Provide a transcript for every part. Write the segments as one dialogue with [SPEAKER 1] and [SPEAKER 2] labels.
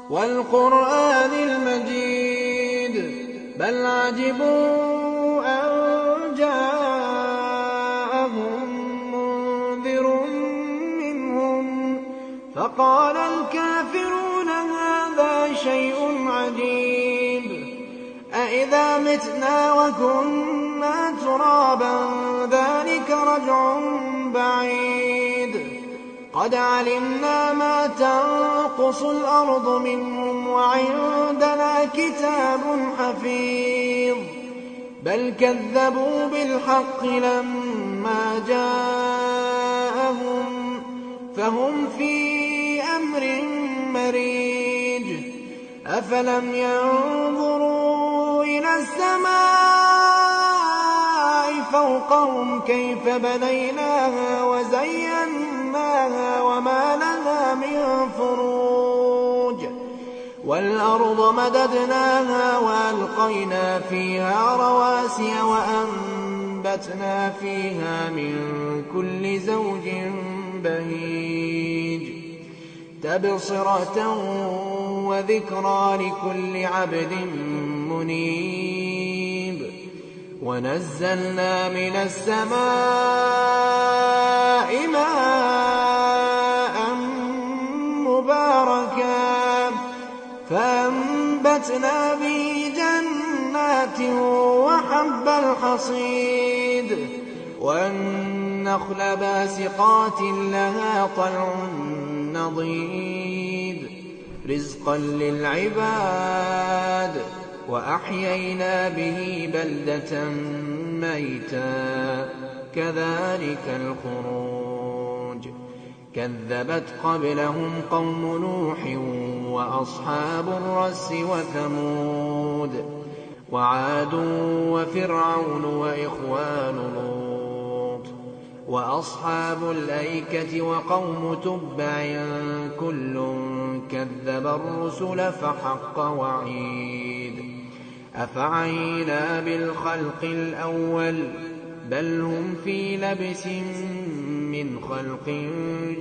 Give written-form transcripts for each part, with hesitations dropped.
[SPEAKER 1] والقرآن المجيد بل عجبوا أن جاءهم منذر منهم فقال الكافرون هذا شيء عجيب أإذا متنا وكنا ترابا ذلك رجع بعيد قد علمنا ما تنقص الأرض منهم وعندنا كتاب حفيظ بل كذبوا بالحق لما جاءهم فهم في أمر مريج أفلم ينظروا إلى السماء فوقهم كيف بنيناها وزيناها وما لها من فروج والأرض مددناها وألقينا فيها رواسي وأنبتنا فيها من كل زوج بهيج تبصرة وذكرى لكل عبد منيب ونزلنا من السماء ماء مباركا فأنبتنا به جنات وحب الحصيد والنخل باسقات لها طلع نضيد رزقا للعباد وأحيينا به بلدة ميتا كذلك الخروج كذبت قبلهم قوم نوح وأصحاب الرس وثمود وعاد وفرعون وإخوان لوط وأصحاب الأيكة وقوم تبع كل كذب الرسل فحق وعيد أفعينا بالخلق الأول بل هم في لبس من خلق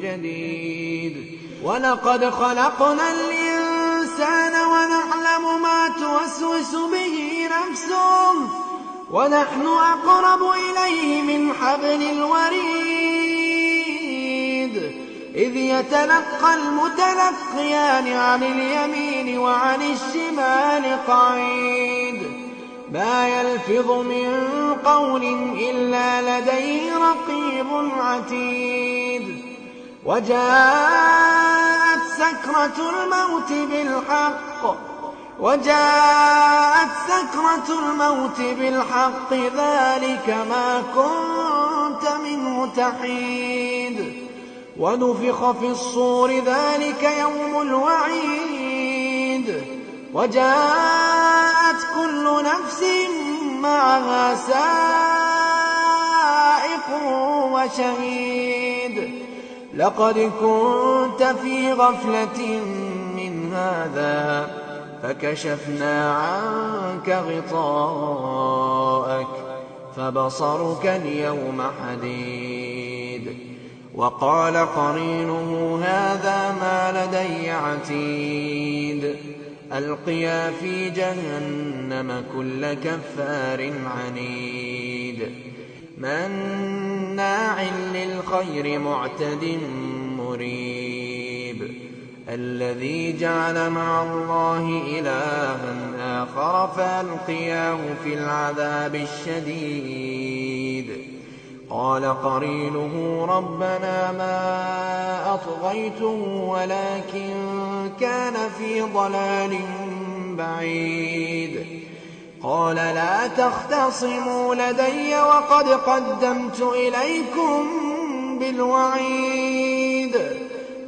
[SPEAKER 1] جديد ولقد خلقنا الإنسان ونعلم ما توسوس به نفسه ونحن أقرب إليه من حبل الوريد إذ يتلقى المتلقيان عن اليمين وعن الشمال قعيد ما يلفظ من قول إلا لديه رقيب عتيد وجاءت سكرة الموت بالحق ذلك ما كنت منه تحيد ونفخ في الصور ذلك يوم الوعيد وجاءت كل نفس معها سائق وشهيد لقد كنت في غفلة من هذا فكشفنا عنك غطاءك فبصرك اليوم حديد وقال قرينه هذا ما لدي عتيد ألقيا في جهنم كل كفار عنيد مناع للخير معتد مريب الذي جعل مع الله إلها آخر فألقياه في العذاب الشديد قال قرينه ربنا ما أطغيته ولكن كان في ضلال بعيد قال لا تختصموا لدي وقد قدمت إليكم بالوعيد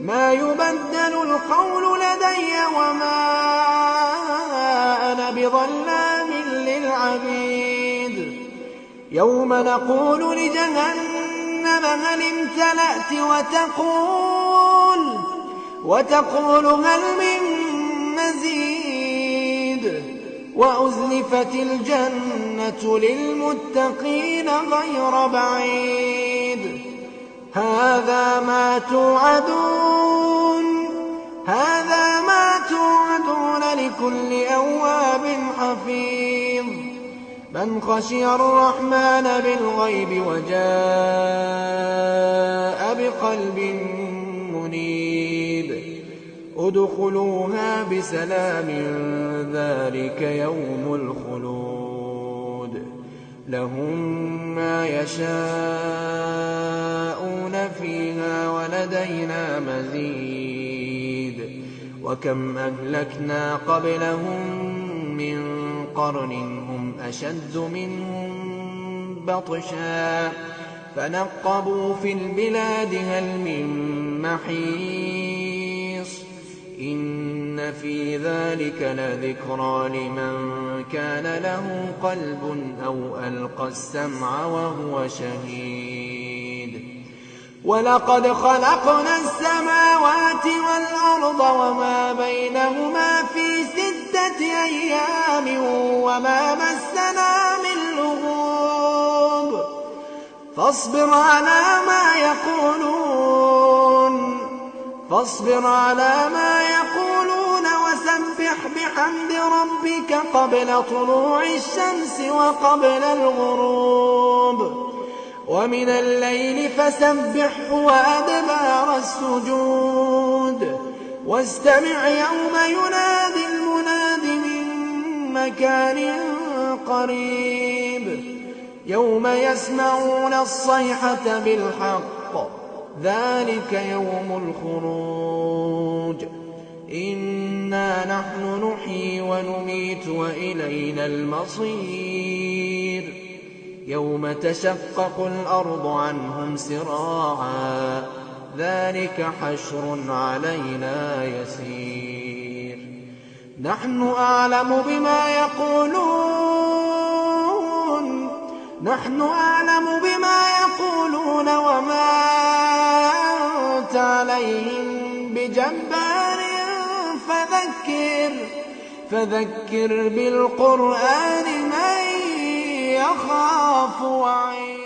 [SPEAKER 1] ما يبدل القول لدي وما أنا بظلام للعبيد يوم نقول لجهنم هل امتلأت وتقول هل من مزيد وأزلفت الجنة للمتقين غير بعيد هذا ما توعدون كل أواب حفيظ من خشي الرحمن بالغيب وجاء بقلب منيب ادخلوها بسلام ذلك يوم الخلود لهم ما يشاءون فيها ولدينا مزيد وكم أهلكنا قبلهم من قرن هم أشد منهم بطشا فنقبوا في البلاد هل من محيص إن في ذلك لذكرى لمن كان له قلب أو ألقى السمع وهو شهيد ولقد خلقنا السماوات والأرض وما بينهما في 6 أيام وما مسنا من لغوب فاصبر على ما يقولون وسبح بحمد ربك قبل طلوع الشمس وقبل الغروب ومن الليل فسبحه وأدبار السجود واستمع يوم ينادي المناد من مكان قريب يوم يسمعون الصيحة بالحق ذلك يوم الخروج إنا نحن نحيي ونميت وإلينا المصير يوم تشقق الأرض عنهم سراعا ذلك حشر علينا يسير نحن أعلم بما يقولون وما أنت عليهم بجبار فذكر بالقرآن من يخاف وعيد